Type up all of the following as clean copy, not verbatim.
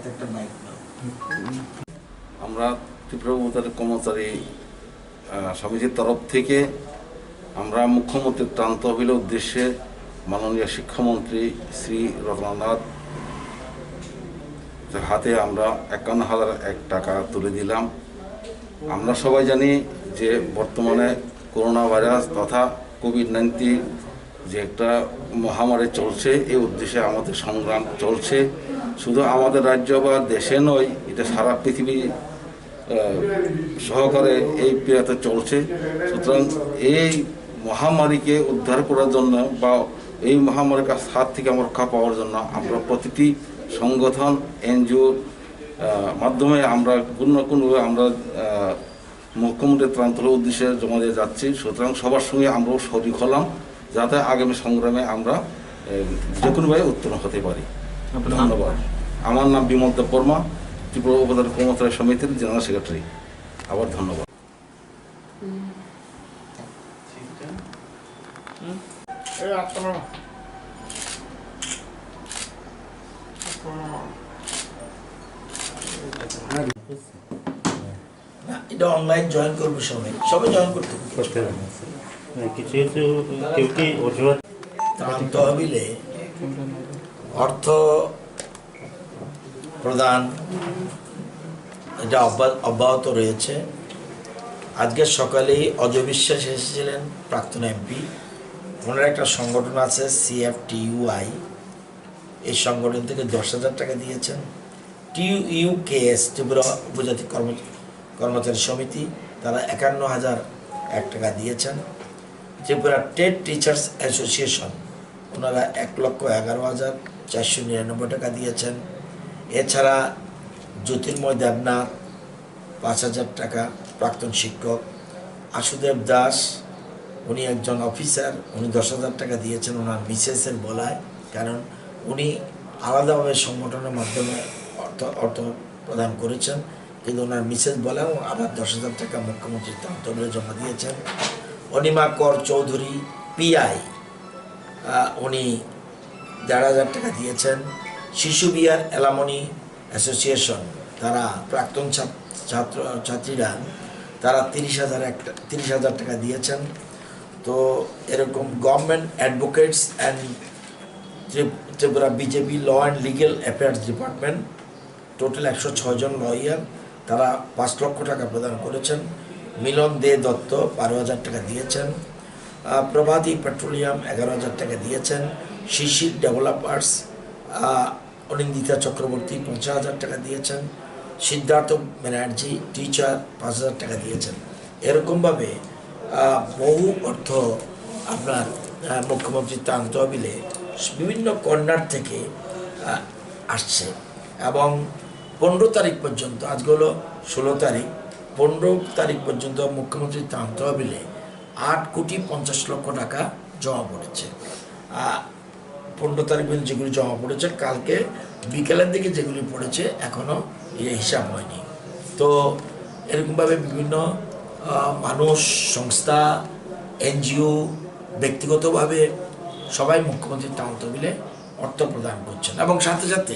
একটা মাইক নাও। আমরা ত্রিপুরা উপজেলা কর্মচারী সমিতির তরফ থেকে আমরা মুখ্যমন্ত্রীর ত্রাণ তহবিলের উদ্দেশ্যে মাননীয় শিক্ষামন্ত্রী শ্রী রতনাথ হাতে আমরা 51,001 টাকা তুলে দিলাম। আমরা সবাই জানি যে বর্তমানে করোনা ভাইরাস তথা কোভিড-19 যে একটা মহামারী চলছে, এই উদ্দেশ্যে আমাদের সংগ্রাম চলছে। শুধু আমাদের রাজ্য বা দেশে নয়, এটা সারা পৃথিবী সহকারে এই ক্রিয়াতে চলছে। সুতরাং এই মহামারীকে উদ্ধার করার জন্য বা এই মহামারীর হাত থেকে আমরা রক্ষা পাওয়ার জন্য আমরা প্রতিটি সংগঠন এনজিওর মাধ্যমে আমরা কোনো না কোনোভাবে আমরা মুখ্যমন্ত্রীর ত্রাণ তহবিলের উদ্দেশ্যে জমা দিয়ে যাচ্ছি। সুতরাং সবার সঙ্গে আমরাও শরিক হলাম, যাতে আগামী সংগ্রামে আমরা যে কোনোভাবে উত্তীর্ণ হতে পারি। ধন্যবাদ। আমার নাম বিমল দেব বর্মা, ত্রিপুরা উপজেলা কর্মচারী সমিতির জেনারেল সেক্রেটারি। আবার ধন্যবাদ। এটা অনলাইন জয়েন করবো, সবাই জয়েন করতে ত্রাণ তহবিলে অর্থ প্রদান এটা অব্যাহত রয়েছে। আজকে সকালেই অজয় বিশ্বাস এসেছিলেন, প্রাক্তন এমপি। ওনার একটা সংগঠন আছে CFTUI, এই সংগঠন থেকে 10,000 টাকা দিয়েছেন। TUKS ত্রিপুরা উপজাতি কর্মচারী সমিতি, তারা 51,001 টাকা দিয়েছেন। ত্রিপুরা TET টিচার্স অ্যাসোসিয়েশন, ওনারা 1,11,499 টাকা দিয়েছেন। এছাড়া জ্যোতির্ময় দেবনাথ 5,000 টাকা, প্রাক্তন শিক্ষক। আশুদেব দাস, উনি একজন অফিসার, উনি 10,000 টাকা দিয়েছেন ওনার মিসেসের বলায়, কারণ উনি আলাদাভাবে সংগঠনের মাধ্যমে অর্থ প্রদান করেছেন, কিন্তু ওনার মিসেস বলেও আবার 10,000 টাকা মুখ্যমন্ত্রীর ত্রাণ তহবিলে জমা দিয়েছেন। অনিমা কর চৌধুরী PI, উনি 1,500 টাকা দিয়েছেন। শিশু বিহার এলামনি অ্যাসোসিয়েশন, তারা প্রাক্তন ছাত্রীরা, তারা 30,000 টাকা দিয়েছেন। তো এরকম government advocates and Tripura BJP law and legal affairs department, total 106 জন লয়ার, তারা 5 লক্ষ টাকা প্রদান করেছেন। মিলন দে দত্ত 12,000 টাকা দিয়েছেন। প্রভাতী পেট্রোলিয়াম 11,000 টাকা দিয়েছেন। শিশির ডেভেলপার্স অনিন্দিতা চক্রবর্তী 50,000 টাকা দিয়েছেন। সিদ্ধার্থ ব্যানার্জি টিচার 5,000 টাকা দিয়েছেন। এরকমভাবে বহু অর্থ আপনার মুখ্যমন্ত্রীর ত্রাণ তহবিলে বিভিন্ন কর্নার থেকে আসছে। এবং 15 তারিখ পর্যন্ত, আজকে হলো 16 তারিখ, 15 তারিখ পর্যন্ত মুখ্যমন্ত্রীর ত্রাণ তহবিলে 8,50,00,000 টাকা জমা পড়েছে। 15 তারিখ পর্যন্ত যেগুলি জমা পড়েছে, কালকে বিকেলের দিকে যেগুলি পড়েছে এখনও হিসাব হয়নি। তো এরকমভাবে বিভিন্ন মানুষ, সংস্থা, NGO, ব্যক্তিগতভাবে সবাই মুখ্যমন্ত্রীর ত্রাণ তহবিলে অর্থ প্রদান করছেন। এবং সাথে সাথে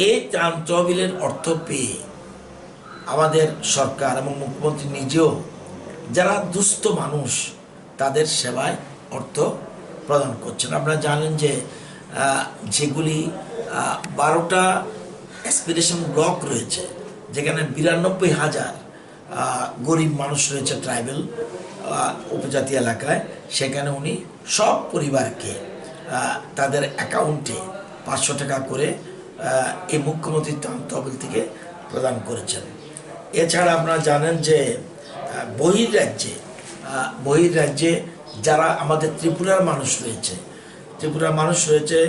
এই ত্রাণ তহবিলের অর্থ পেয়ে আমাদের সরকার এবং মুখ্যমন্ত্রী নিজেও যারা দুস্থ মানুষ তাদের সেবায় অর্থ প্রদান করছেন। আপনারা জানেন যে যেগুলি 12টা এক্সপিরেশন ব্লক রয়েছে, যেখানে 92,000 গরিব মানুষ রয়েছে ট্রাইবেল উপজাতি এলাকায়, সেখানে উনি সব পরিবারকে তাদের অ্যাকাউন্টে 500 টাকা করে এই মুখ্যমন্ত্রীর ত্রাণ তহবিল থেকে প্রদান করেছেন। এছাড়া আপনারা জানেন যে বহির্রাজ্যে যারা আমাদের ত্রিপুরার মানুষ রয়েছে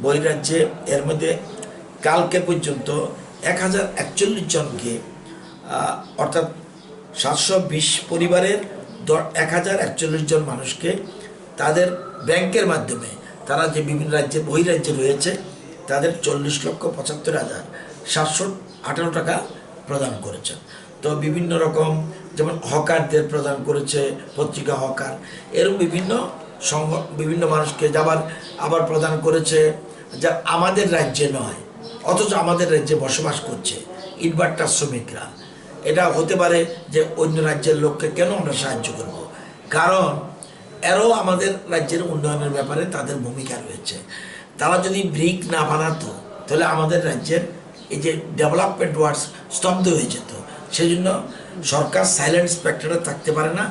বহির্রাজ্যে, এর মধ্যে কালকে পর্যন্ত 1,041 জনকে, অর্থাৎ 720 পরিবারের 1,041 জন মানুষকে তাদের ব্যাংকের মাধ্যমে, তারা যে বিভিন্ন বহির্রাজ্যে রয়েছে, তাদের 40,75,718 টাকা প্রদান করেছেন। তো বিভিন্ন রকম, যেমন হকারদের প্রদান করেছে, পত্রিকা হকার, এরকম বিভিন্ন মানুষকে আবার প্রদান করেছে যা আমাদের রাজ্যে নয়, অথচ আমাদের রাজ্যে বসবাস করছে ইটভাটার শ্রমিকরা। এটা হতে পারে যে অন্য রাজ্যের লোককে কেন আমরা সাহায্য করব, কারণ এরও আমাদের রাজ্যের উন্নয়নের ব্যাপারে তাদের ভূমিকা রয়েছে। তারা যদি ব্রিক না বানাতো তাহলে আমাদের রাজ্যের এই যে ডেভেলপমেন্ট ওয়ার্ডস স্তব্ধ হয়ে যেত। সেই জন্য সরকার সাইলেন্ট স্পেক্টারে থাকতে পারে না,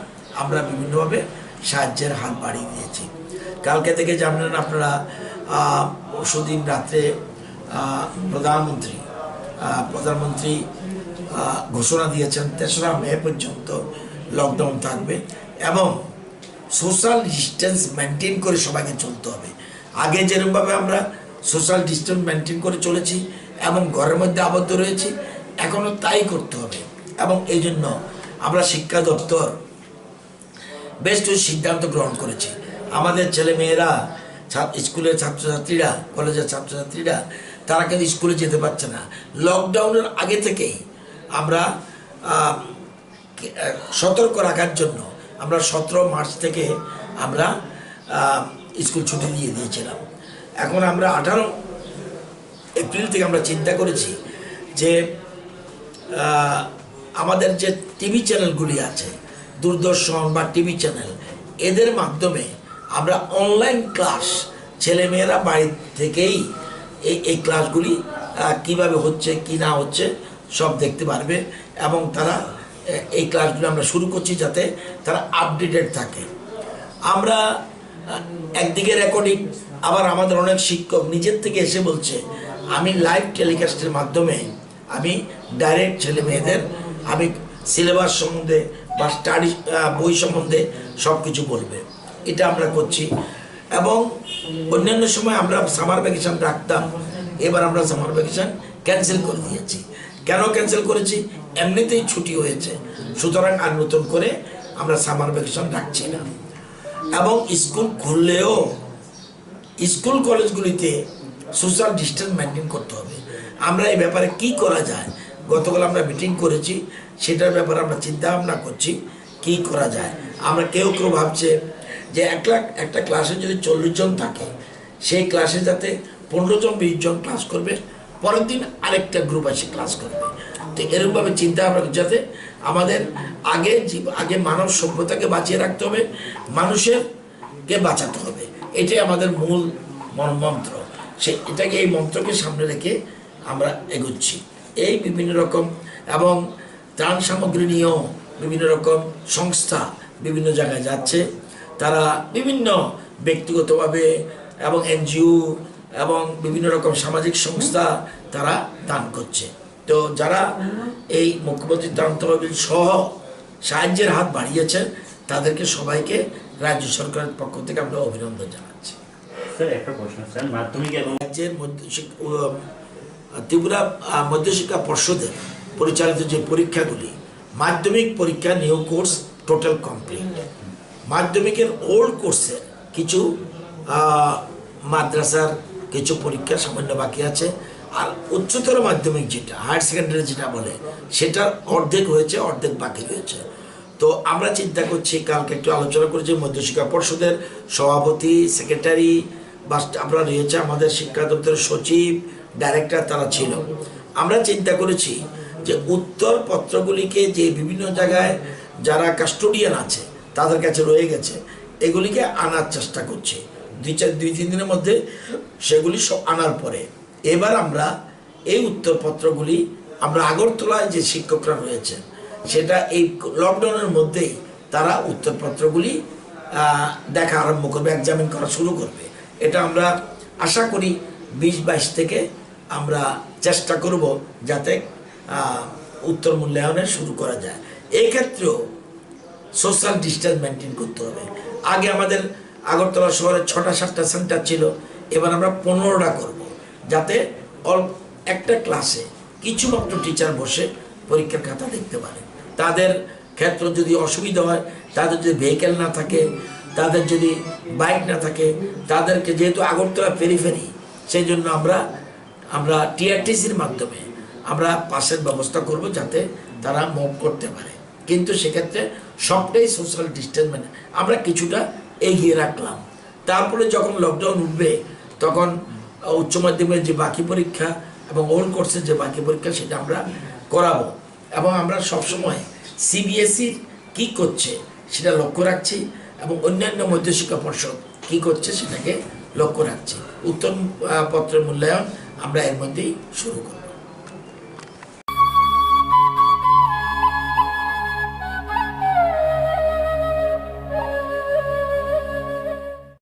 আমরা বিভিন্নভাবে সাহায্যের হাত বাড়িয়ে দিয়েছি। কালকে থেকে জানেন আপনারা, পরশুদিন রাত্রে প্রধানমন্ত্রী ঘোষণা দিয়েছেন 3রা মে পর্যন্ত লকডাউন থাকবে এবং সোশ্যাল ডিস্টেন্স মেনটেন করে সবাইকে চলতে হবে। আগে যেরকমভাবে আমরা সোশ্যাল ডিস্টেন্স মেনটেন করে চলেছি এবং ঘরের মধ্যে আবদ্ধ রয়েছি, এখনও তাই করতে হবে। এবং এই জন্য আমরা শিক্ষা দপ্তর বেশ কিছু সিদ্ধান্ত গ্রহণ করেছি। আমাদের ছেলেমেয়েরা, স্কুলের ছাত্রছাত্রীরা, কলেজের ছাত্রছাত্রীরা তারা কিন্তু স্কুলে যেতে পারছে না। লকডাউনের আগে থেকেই আমরা সতর্ক রাখার জন্য আমরা 17 মার্চ থেকে আমরা স্কুল ছুটি দিয়ে দিয়েছিলাম। এখন আমরা 18 এপ্রিল থেকে আমরা চিন্তা করেছি যে আমাদের যে টিভি চ্যানেলগুলি আছে, দূরদর্শন বা টিভি চ্যানেল, এদের মাধ্যমে আমরা অনলাইন ক্লাস, ছেলেমেয়েরা বাড়ি থেকেই এই ক্লাসগুলি কিভাবে হচ্ছে কি না হচ্ছে সব দেখতে পারবে এবং তারা এই ক্লাসগুলো আমরা শুরু করছি যাতে তারা আপডেটেড থাকে। আমরা একদিকে রেকর্ডিং, আবার আমাদের অনেক শিক্ষক নিজের থেকে এসে বলছে আমি লাইভ টেলিকাস্টের মাধ্যমে আমি ডাইরেক্ট ছেলে মেয়েদের আমি সিলেবাস সম্বন্ধে বা স্টাডি বই সম্বন্ধে সব কিছু বলবে। এটা আমরা করছি। এবং অন্যান্য সময় আমরা সামার ভ্যাকেশন রাখতাম, এবার আমরা সামার ভ্যাকেশন ক্যান্সেল করে দিয়েছি। কেন ক্যান্সেল করেছি? এমনিতেই ছুটি হয়েছে, সুতরাং আর নতুন করে আমরা সামার ভ্যাকেশন রাখছি না। এবং স্কুল খুললেও স্কুল কলেজগুলিতে সোশ্যাল ডিস্টেন্স মেনটেন করতে হবে। আমরা এই ব্যাপারে কি করা যায়, গতকাল আমরা মিটিং করেছি, সেটার ব্যাপারে আমরা চিন্তা ভাবনা করছি কি করা যায়। আমরা কেউ ভাবছে যে একটা ক্লাসে যদি 40 জন থাকে, সেই ক্লাসে যাতে 15 জন 20 জন ক্লাস করবে, পরের দিন আরেকটা গ্রুপ এসে ক্লাস করবে। তো এরকমভাবে চিন্তা ভাবনা যাতে আমাদের আগে মানব সভ্যতাকে বাঁচিয়ে রাখতে হবে, মানুষেরকে বাঁচাতে হবে, এটাই আমাদের মূল মন্ত্র। এই মন্ত্রকে সামনে রেখে আমরা এগোচ্ছি। এই বিভিন্ন রকম এবং ত্রাণ সামগ্রী নিয়েও বিভিন্ন রকম সংস্থা বিভিন্ন জায়গায় যাচ্ছে। তারা বিভিন্ন ব্যক্তিগতভাবে এবং এনজিও এবং বিভিন্ন রকম সামাজিক সংস্থা তারা দান করছে। তো যারা এই মুখ্যমন্ত্রী ত্রাণ তহবিল সহ সাহায্যের হাত বাড়িয়েছে তাদেরকে সবাইকে রাজ্য সরকারের পক্ষ থেকে আমরা অভিনন্দন জানাচ্ছি। রাজ্যের ত্রিপুরা মধ্যশিক্ষা পর্ষদের পরিচালিত যে পরীক্ষাগুলি, মাধ্যমিক পরীক্ষা নিউ কোর্স টোটাল কমপ্লিট। মাধ্যমিকের ওল্ড কোর্সের কিছু মাদ্রাসার কিছু পরীক্ষা সামান্য বাকি আছে, আর উচ্চতর মাধ্যমিক যেটা হায়ার সেকেন্ডারি যেটা বলে সেটার অর্ধেক হয়েছে, অর্ধেক বাকি রয়েছে। তো আমরা চিন্তা করছি, কালকে একটু আলোচনা করেছি, মধ্যশিক্ষা পর্ষদের সভাপতি, সেক্রেটারি বা আমরা রয়েছে, আমাদের শিক্ষা দপ্তরের সচিব, ডাইরেক্টর তারা ছিল। আমরা চিন্তা করেছি যে উত্তরপত্রগুলিকে যে বিভিন্ন জায়গায় যারা কাস্টোডিয়ান আছে তাদের কাছে রয়ে গেছে, এগুলিকে আনার চেষ্টা করছি। 2-3 দিনের মধ্যে সেগুলি সব আনার পরে এবার আমরা এই উত্তরপত্রগুলি আমরা আগরতলায় যে শিক্ষকরা রয়েছে সেটা এই লকডাউনের মধ্যেই তারা উত্তরপত্রগুলি দেখা আরম্ভ করবে, এক্সামিন করা শুরু করবে। এটা আমরা আশা করি 20-22 থেকে আমরা চেষ্টা করব যাতে উত্তর মূল্যায়নের শুরু করা যায়। এই ক্ষেত্রেও সোশ্যাল ডিস্টেন্স মেনটেন করতে হবে। আগে আমাদের আগরতলা শহরে 6টা-7টা সেন্টার ছিল, এবার আমরা 15টা করব, যাতে একটা ক্লাসে কিছু মাত্র টিচার বসে পরীক্ষার খাতা দেখতে পারে। তাদের ক্ষেত্রে যদি অসুবিধা হয়, তাদের যদি ভেহিকেল না থাকে, তাদের যদি বাইক না থাকে, তাদেরকে যেহেতু আগরতলা পেরিফেরি, সেই জন্য আমরা টিআরটিসির মাধ্যমে আমরা পাসের ব্যবস্থা করব যাতে তারা মুভ করতে পারে। কিন্তু সেক্ষেত্রে সবটাই সোশ্যাল ডিস্টেন্স মানে আমরা কিছুটা এগিয়ে রাখলাম। তারপরে যখন লকডাউন উঠবে তখন উচ্চ মাধ্যমিকের যে বাকি পরীক্ষা এবং ওল্ড কোর্সের যে বাকি পরীক্ষা সেটা আমরা করাবো। এবং আমরা সবসময় সিবিএসইর কী করছে সেটা লক্ষ্য রাখছি এবং অন্যান্য মধ্যশিক্ষা পর্ষদ কী করছে সেটাকে লক্ষ্য রাখছি। উত্তরপত্রের মূল্যায়ন আমরা এর মধ্যেই শুরু করব।